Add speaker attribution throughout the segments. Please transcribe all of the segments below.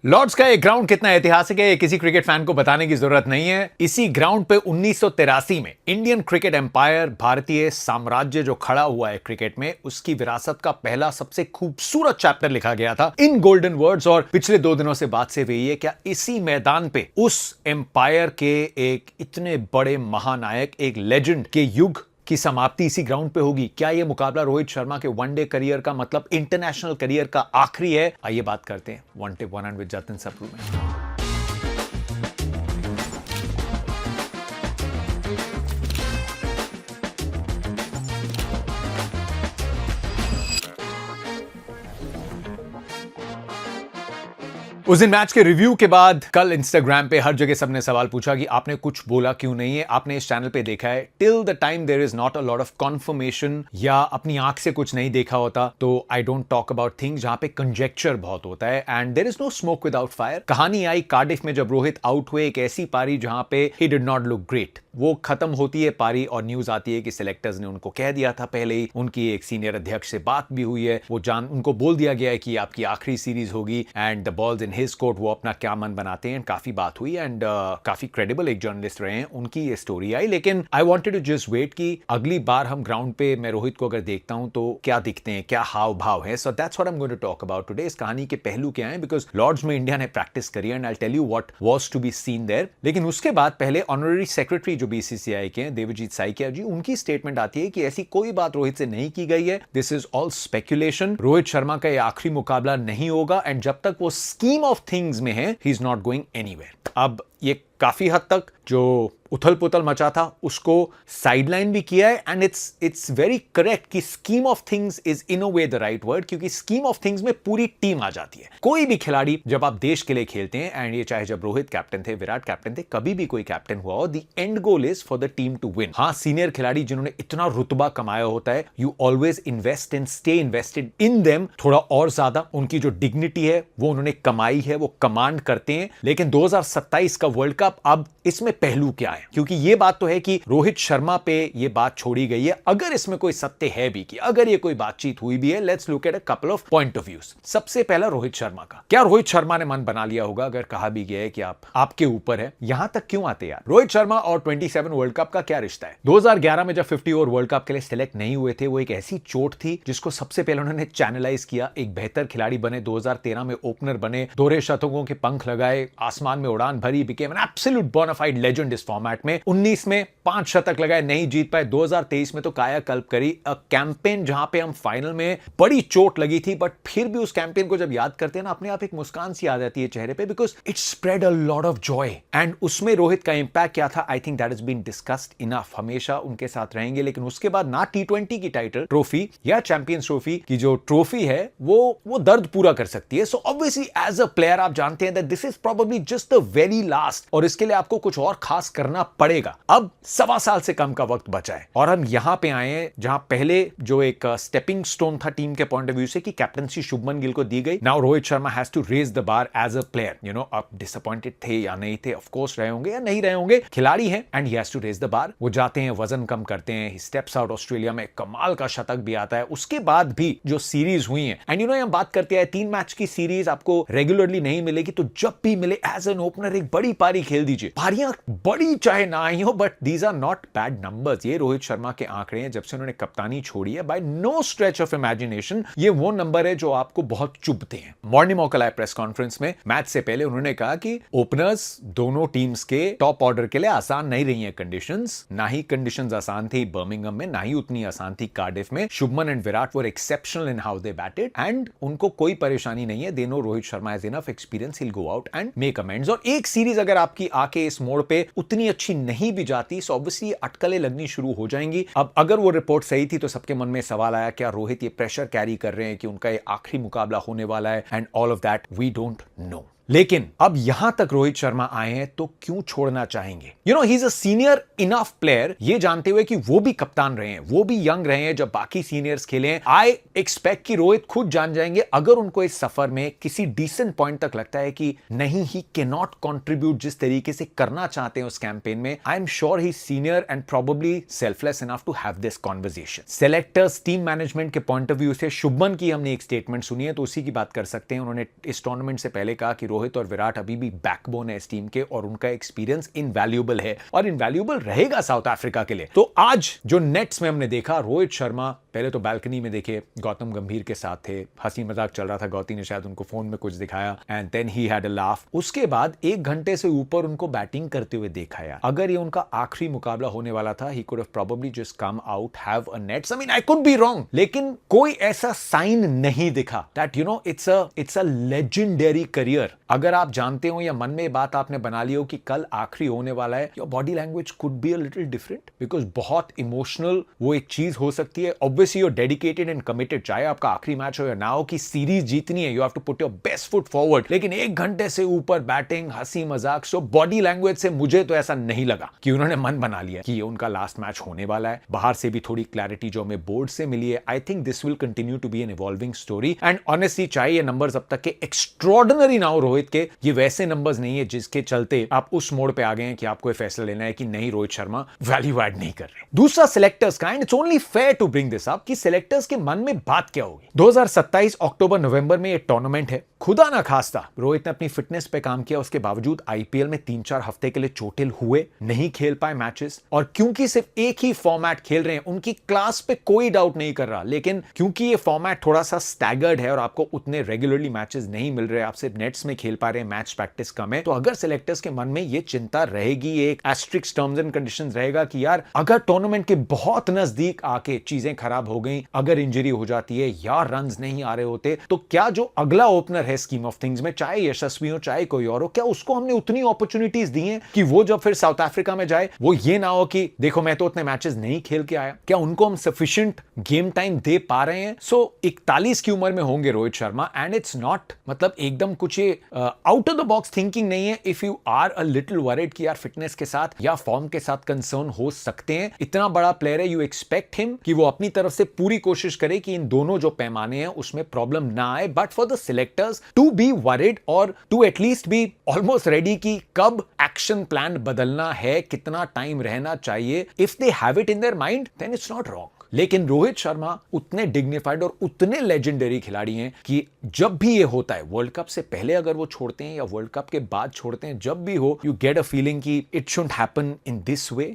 Speaker 1: Lord's का ये ground कितना ऐतिहासिक है ये किसी क्रिकेट फैन को बताने की जरूरत नहीं है। इसी ग्राउंड पे 1983 में इंडियन क्रिकेट एम्पायर, भारतीय साम्राज्य जो खड़ा हुआ है क्रिकेट में, उसकी विरासत का पहला सबसे खूबसूरत चैप्टर लिखा गया था इन गोल्डन वर्ड्स। और पिछले 2 दिनों से बात से हुई है क्या इसी मैदान पे उस एम्पायर के एक इतने बड़े महानायक, एक लेजेंड के युग की समाप्ति इसी ग्राउंड पे होगी। क्या यह मुकाबला रोहित शर्मा के वनडे करियर का, मतलब इंटरनेशनल करियर का आखिरी है? आइए बात करते हैं one tip one with Jatin Sapru में। उस दिन मैच के रिव्यू के बाद कल इंस्टाग्राम पे हर जगह सबने सवाल पूछा कि आपने कुछ बोला क्यों नहीं है। आपने इस चैनल पे देखा है till the time there is not a lot of confirmation या अपनी आंख से कुछ नहीं देखा होता तो I don't talk about things जहां पे कंजेक्चर बहुत होता है and there is no smoke without fire. कहानी आई कार्डिफ में जब रोहित आउट हुए, एक ऐसी पारी जहां पे he did not look great. वो खत्म होती है पारी और न्यूज आती है कि सिलेक्टर्स ने उनको कह दिया था पहले ही, उनकी एक सीनियर अध्यक्ष से बात भी हुई है, वो उनको बोल दिया गया है कि आपकी आखिरी सीरीज होगी and the balls in his court, वो अपना क्या मन बनाते हैं। काफी बात हुई एंड काफी क्रेडिबल एक जर्नलिस्ट रहे हैं, उनकी ये स्टोरी आई। लेकिन I wanted to just wait कि अगली बार हम ग्राउंड पे मैं रोहित को अगर देखता हूं तो क्या दिखते हैं, क्या हाव भाव है। So that's what I am going to talk about today. इस कहानी के पहलू क्या हैं, बिकॉज लॉर्ड्स में इंडिया ने प्रैक्टिस करी and I tell you what was to be seen there. लेकिन उसके बाद पहले ऑनररी सेक्रेटरी जो बीसीसीआई के हैं, देवजीत साइकिया जी, उनकी स्टेटमेंट आती है कि ऐसी कोई बात रोहित से नहीं की गई है, this is all speculation. Rohit Sharma का यह आखिरी मुकाबला नहीं होगा एंड जब तक वो स्कीम ऑफ थिंग्स में है he is not going anywhere. अब ये काफी हद तक जो उथल पुथल मचा था उसको साइडलाइन भी किया है एंड इट्स वेरी करेक्ट कि scheme of things is in a way the right word, क्योंकि स्कीम ऑफ थिंग्स में पूरी टीम आ जाती है। कोई भी खिलाड़ी जब आप देश के लिए खेलते हैं एंड ये चाहे जब रोहित कैप्टन थे, विराट कैप्टन थे, कभी भी कोई कैप्टन हुआ हो, the end goal is for the team to win. हाँ, सीनियर खिलाड़ी जिन्होंने इतना रुतबा कमाया होता है, you always invest and stay invested in them थोड़ा और ज्यादा। उनकी जो डिग्निटी है वो उन्होंने कमाई है, वो कमांड करते हैं। लेकिन 2027 का वर्ल्ड कप, अब इसमें पहलू क्या है? क्योंकि ये बात तो है कि रोहित शर्मा पे ये बात छोड़ी गई है। अगर इसमें कोई सत्य है भी कि अगर ये कोई बातचीत हुई भी है, let's look at a couple of point of views. सबसे पहला रोहित शर्मा का, क्या रोहित शर्मा ने मन बना लिया होगा अगर कहा भी गया है कि आपके ऊपर है? यहां तक क्यों आते यार? रोहित शर्मा और 27 वर्ल्ड कप का क्या रिश्ता है? 2011 में जब 50 ओवर वर्ल्ड कप के लिए सिलेक्ट नहीं हुए थे, वो एक ऐसी चोट थी जिसको सबसे पहले उन्होंने चैनलाइज किया, एक बेहतर खिलाड़ी बने, 2013 में ओपनर बने, दोहरे शतकों के पंख लगाए, आसमान में उड़ान भरी, became an absolute bona fide legend इस फॉर्मेट में। 19 में 5 शतक लगाए, नहीं जीत पाए। 2023 में तो कायाकल्प करी, अ कैंपेन जहां पे हम फाइनल में, बड़ी चोट लगी थी बट फिर भी उस कैंपेन को जब याद करते हैं ना, अपने आप एक मुस्कान सी आ जाती है चेहरे पे, because it spread a lot of joy. And उसमें रोहित का इंपैक्ट क्या था, I think that is been discussed enough. हमेशा उनके साथ रहेंगे, लेकिन उसके बाद ना T20 की टाइटल ट्रॉफी या चैंपियंस ट्रॉफी की जो ट्रॉफी है वो दर्द पूरा कर सकती है। So obviously as a player आप जानते हैं that this is probably just the very last, और इसके लिए आपको कुछ और खास करना पड़ेगा। अब 1.25 साल से कम का वक्त बचा है और हम यहां पे आए हैं जहां पहले जो एक स्टेपिंग स्टोन था टीम के पॉइंट ऑफ व्यू से कि कैप्टनसी शुभमन गिल को दी गई। Now Rohit Sharma has to raise the bar as a player. You know, आप डिसअपॉइंटेड थे या नहीं थे, ऑफ कोर्स रहे होंगे या नहीं रहे होंगे, खिलाड़ी हैं and he has to raise the bar. वो जाते हैं, वजन कम करते हैं, ही स्टेप्स आउट, ऑस्ट्रेलिया में कमाल का शतक भी आता है। उसके बाद भी जो सीरीज हुई है, एंड यू नो, हम बात करते हैं 3 मैच की सीरीज आपको रेगुलरली नहीं मिलेगी, तो जब भी मिले एज एन ओपनर एक बड़ी पारी खेल दीजिए। पारियां बड़ी चाहे ना आई हो, but these are not bad numbers. ये रोहित शर्मा के आंकड़े हैं जब से उन्होंने कप्तानी छोड़ी है, by no stretch of imagination ये वो नंबर है जो आपको बहुत चुभते हैं। मॉर्निंग मोकल आए प्रेस कॉन्फ्रेंस में मैच से पहले उन्होंने कहा कि ओपनर्स दोनों टीम्स के टॉप ऑर्डर के लिए आसान नहीं रही है कंडीशंस, ना ही कंडीशंस आसान थी बर्मिंघम में, ना ही उतनी आसान थी कार्डिफ में। Shubman and Virat were exceptional in how they batted and उनको कोई परेशानी नहीं है। They know Rohit Sharma has enough experience, he will go out and make amends. और एक सीरीज अगर आपकी आके इस मोड़ पे उतनी अच्छी नहीं भी जाती, सो ऑब्वियसली अटकलें लगनी शुरू हो जाएंगी। अब अगर वो रिपोर्ट सही थी तो सबके मन में सवाल आया, क्या रोहित ये प्रेशर कैरी कर रहे हैं कि उनका ये आखिरी मुकाबला होने वाला है, and all of that we don't know. लेकिन अब यहां तक रोहित शर्मा आए हैं तो क्यों छोड़ना चाहेंगे? You know, he is a senior enough player, ये जानते हुए कि वो भी कप्तान रहे हैं, वो भी यंग रहे हैं जब बाकी सीनियर्स खेले हैं। आई एक्सपेक्ट कि रोहित खुद जान जाएंगे अगर उनको इस सफर में किसी डिसेंट पॉइंट तक लगता है कि नहीं, ही कैन नॉट कंट्रीब्यूट जिस तरीके से करना चाहते हैं उस कैंपेन में। I am sure he senior and probably selfless enough to have this conversation. Selectors, team management के पॉइंट ऑफ व्यू से शुभमन की हमने एक स्टेटमेंट सुनी है तो उसी की बात कर सकते हैं। उन्होंने इस टूर्नामेंट से पहले कहा कि रोहित रोहित और विराट अभी भी बैकबोन है इस टीम के और उनका एक्सपीरियंस इनवैल्यूएबल है और इनवैल्यूएबल रहेगा साउथ अफ्रीका के लिए। तो आज जो नेट्स में हमने देखा, रोहित शर्मा पहले तो बालकनी में देखे गौतम गंभीर के साथ थे, हंसी मजाक चल रहा था, गौती ने शायद उनको फोन में कुछ दिखाया and then he had a laugh. उसके बाद 1 घंटे से ऊपर उनको बैटिंग करते हुए देखा यार। अगर ये उनका आखिरी मुकाबला होने वाला था, he could have probably just come out, have a nets. I mean I could be wrong, लेकिन कोई ऐसा साइन नहीं दिखा that you know it's a legendary career. अगर आप जानते हो या मन में ये बात आपने बना ली हो कि कल आखिरी होने वाला है, your body language could be a little different, because बहुत इमोशनल वो एक चीज हो सकती है। Obviously you're dedicated and committed, चाहे आपका आखिरी मैच हो या ना हो, कि सीरीज जीतनी है, you have to put your best foot forward. लेकिन 1 घंटे से ऊपर बैटिंग, हंसी मजाक, सो बॉडी लैंग्वेज से मुझे तो ऐसा नहीं लगा कि उन्होंने मन बना लिया कि ये उनका लास्ट मैच होने वाला है। बाहर से भी थोड़ी क्लैरिटी जो हमें बोर्ड से मिली है, I think this will continue to be an evolving story. And honestly चाहे ये नंबर्स अब तक के एक्स्ट्रॉर्डिनरी ना हो रोहित के, ये वैसे नंबर्स नहीं है जिसके चलते आप उस मोड़ पे आ गए हैं कि आपको फैसला लेना है कि नहीं, रोहित शर्मा वैल्यू एड नहीं कर रहे। दूसरा सिलेक्टर्स का, and it's only fair to bring this up कि सिलेक्टर्स के मन में बात क्या होगी। 2027 अक्टूबर नवंबर में ये टूर्नामेंट है। खुदा ना खास्ता रोहित ने अपनी फिटनेस पे काम किया, उसके बावजूद आईपीएल में 3-4 हफ्ते के लिए चोटिल हुए, नहीं खेल पाए मैचेस। और क्योंकि सिर्फ एक ही फॉर्मेट खेल रहे हैं, उनकी क्लास पे कोई डाउट नहीं कर रहा, लेकिन क्योंकि ये फॉर्मेट थोड़ा सा स्टैगर्ड है और आपको उतने रेगुलरली मैचेस नहीं मिल रहे, आप सिर्फ नेट्स में खेल पा रहे हैं, मैच प्रैक्टिस कम है, तो अगर सिलेक्टर्स के मन में ये चिंता रहेगी, एक एस्ट्रिक्स टर्म्स एंड कंडीशंस रहेगा कि यार अगर टूर्नामेंट के बहुत नजदीक आके चीजें खराब हो गई, अगर इंजरी हो जाती है या रन्स नहीं आ रहे होते, तो क्या जो अगला ओपनर है स्कीम ऑफ थिंग्स में, चाहे यशस्वी हो चाहे कोई और हो, क्या उसको हमने उतनी अपॉर्चुनिटीज दी हैं कि वो जब फिर साउथ अफ्रीका में जाए वो ये ना हो कि देखो मैं तो उतने मैचेस नहीं खेल के आया। क्या उनको हम सफिशिएंट गेम टाइम दे पा रहे हैं? सो 41 की उम्र में होंगे Rohit Sharma, and it's not मतलब एकदम कुछ out of the box thinking नहीं है। If you are a little worried कि यार फिटनेस के साथ या फॉर्म के साथ कंसर्न हो सकते हैं, इतना बड़ा प्लेयर है, यू एक्सपेक्ट हिम कि वो अपनी तरफ से पूरी कोशिश करे कि इन दोनों जो पैमाने हैं उसमें प्रॉब्लम ना आए। But for the selectors to be worried और to at least be almost ready कि कब एक्शन प्लान बदलना है, कितना टाइम रहना चाहिए, if they have it in their mind then it's not wrong. लेकिन रोहित शर्मा उतने डिग्निफाइड और उतने लेजेंडरी खिलाड़ी हैं कि जब भी ये होता है, वर्ल्ड कप से पहले अगर वो छोड़ते हैं या वर्ल्ड कप के बाद छोड़ते हैं, जब भी हो यू गेट अ फीलिंग कि it shouldn't happen in this way.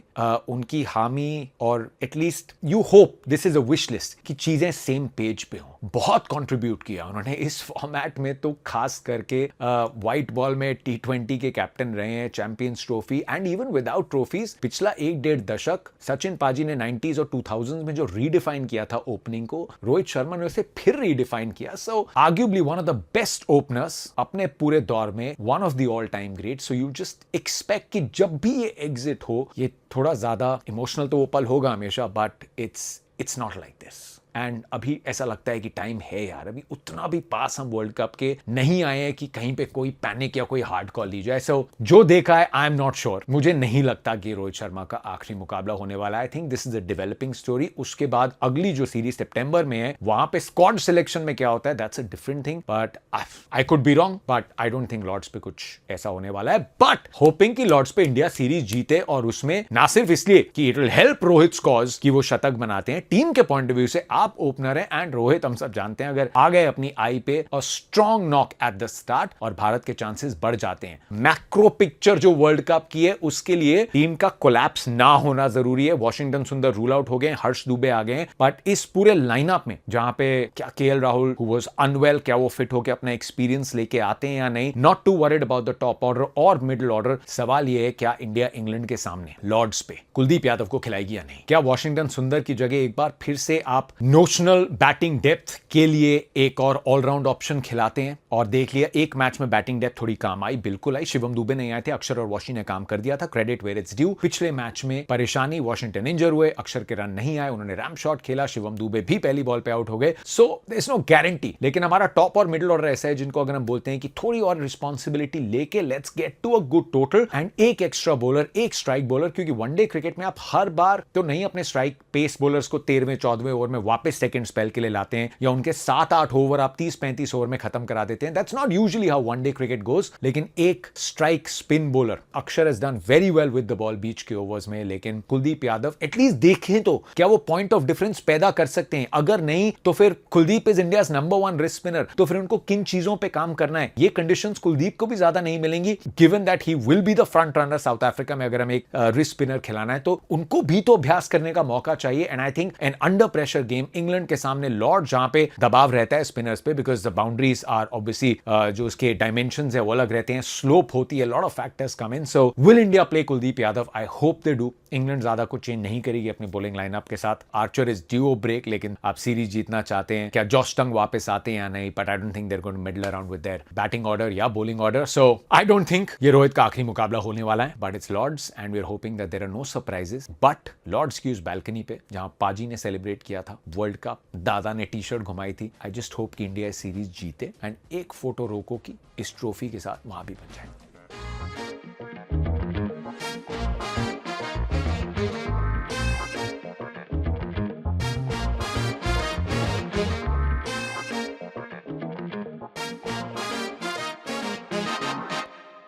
Speaker 1: उनकी हामी और at least you hope, this is a wish list, कि चीजें सेम पेज पे हो। बहुत कंट्रीब्यूट किया उन्होंने इस फॉर्मेट में, तो खास करके व्हाइट बॉल में T20 के कैप्टन रहे हैं, champions trophy and even without trophies पिछला 1-1.5 दशक सचिन पाजी ने 90s और 2000s में जो रीडिफाइन किया था ओपनिंग को, रोहित शर्मा ने उसे फिर रीडिफाइन किया। So arguably one of the best openers अपने पूरे दौर में, one of the all time great. So you just expect कि जब भी ये एग्जिट हो, ये थोड़ा ज्यादा इमोशनल तो वो पल होगा हमेशा, but it's not like this. And अभी ऐसा लगता है कि टाइम है यार, अभी उतना भी पास हम वर्ल्ड कप के नहीं आए हैं कि कहीं पे कोई पैनिक या कोई हार्ड कॉल ली जाए। सो जो देखा है आई एम नॉट श्योर, मुझे नहीं लगता कि रोहित शर्मा का आखिरी मुकाबला होने वाला है। I think this is a developing story. उसके बाद अगली जो सीरीज सितंबर में है, वहां पे स्क्वाड सिलेक्शन में क्या होता है, that's a different thing, but I could be wrong, but I don't think Lord's पे कुछ ऐसा होने वाला है। बट होपिंग कि लॉर्ड्स पे इंडिया सीरीज जीते, और उसमें ना सिर्फ इसलिए कि it will help Rohit cause कि वो शतक बनाते हैं, टीम के पॉइंट ऑफ व्यू से आप ओपनर है, एंड रोहित हम सब जानते हैं अगर आ गए अपनी आई पे और strong knock at the start, और भारत के चांसेस बढ़ जाते हैं। मैक्रो पिक्चर जो वर्ल्ड कप की है उसके लिए टीम का कोलैप्स ना होना जरूरी है। वॉशिंगटन सुंदर रूल आउट हो गए, हर्ष दुबे आ गए, बट इस पूरे लाइनअप में जहां पे क्या KL Rahul who was unwell, क्या वो फिट होकर अपना एक्सपीरियंस लेके आते हैं या नहीं, not to worried about the top order और मिडिल ऑर्डर। सवाल ये है क्या इंडिया इंग्लैंड के सामने लॉर्ड्स पे कुलदीप यादव को खिलाएगी या नहीं? क्या वॉशिंगटन सुंदर की जगह एक बार फिर से आप नोशनल बैटिंग डेप्थ के लिए एक और ऑलराउंड ऑप्शन खिलाते हैं? और देख लिया एक मैच में बैटिंग डेप्थ थोड़ी काम आई, बिल्कुल आई। शिवम दुबे नहीं आए थे, अक्षर और वॉशी ने काम कर दिया था, क्रेडिट वेयर इट्स ड्यू। पिछले मैच में परेशानी, वॉशिंगटन इंजर हुए, अक्षर के रन नहीं आए, उन्होंने रैम शॉट खेला, शिवम दुबे भी पहली बॉल पे आउट हो गए। So there is no guarantee, लेकिन हमारा टॉप और मिडिल ऑर्डर ऐसा है जिनको अगर हम बोलते हैं कि थोड़ी और रिस्पॉन्सिबिलिटी लेके let's get to a good total, and एक एक्स्ट्रा बॉलर, एक स्ट्राइक बॉलर, क्योंकि वनडे क्रिकेट में आप हर बार तो नहीं अपने स्ट्राइक पेस बॉलर्स को 13वें 14वें ओवर में वापस सेकंड स्पेल के लिए लाते हैं, या उनके 7-8 ओवर आप 30-35 ओवर में खत्म करा देते हैं. That's not usually how one day cricket goes. लेकिन एक strike spin bowler Axar has done very well with the ball बीच के ओवर्स में. लेकिन कुलदीप यादव एटलीस्ट देखें तो क्या वो पॉइंट ऑफ डिफरेंस पैदा कर सकते हैं. अगर नहीं तो फिर Kuldeep is India's number 1 wrist spinner. तो फिर उनको किन चीजों पे काम करना है. ये कंडीशंस कुलदीप को भी ज्यादा नहीं मिलेंगी, given that he will be the front runner south Africa में. अगर हमें एक रिस्ट स्पिनर खिलाना है तो उनको भी तो अभ्यास करने का मौका चाहिए. And I think an under pressure game England के सामने लॉर्ड जहां पे दबाव रहता है स्पिनर्स पे, because the boundaries are obviously जो उसके डायमेंशंस है वो अलग रहते हैं, स्लोप होती है, lot of factors come in. So will India play Kuldeep Yadav? I hope they do. England ज्यादा कुछ चेंज नहीं करेगी अपनी बॉलिंग लाइनअप के साथ. आर्चर इज ड्यू ब्रेक, लेकिन आप सीरीज जीतना चाहते हैं. क्या जॉश टंग वापस आते हैं या नहीं, but I don't think they're going to meddle around with their batting order या bowling order. So I don't think ये रोहित का आखिरी मुकाबला होने वाला है, but it's Lord's and we are hoping that there are no surprises. But Lord's की उस बैल्कनी पे जहां पाजी ने सेलिब्रेट किया था वर्ल्ड कप, दादा ने टी शर्ट घुमाई थी, आई जस्ट होप कि इंडिया सीरीज जीते एंड एक फोटो रोको की इस ट्रॉफी के साथ वहां भी बन जाए.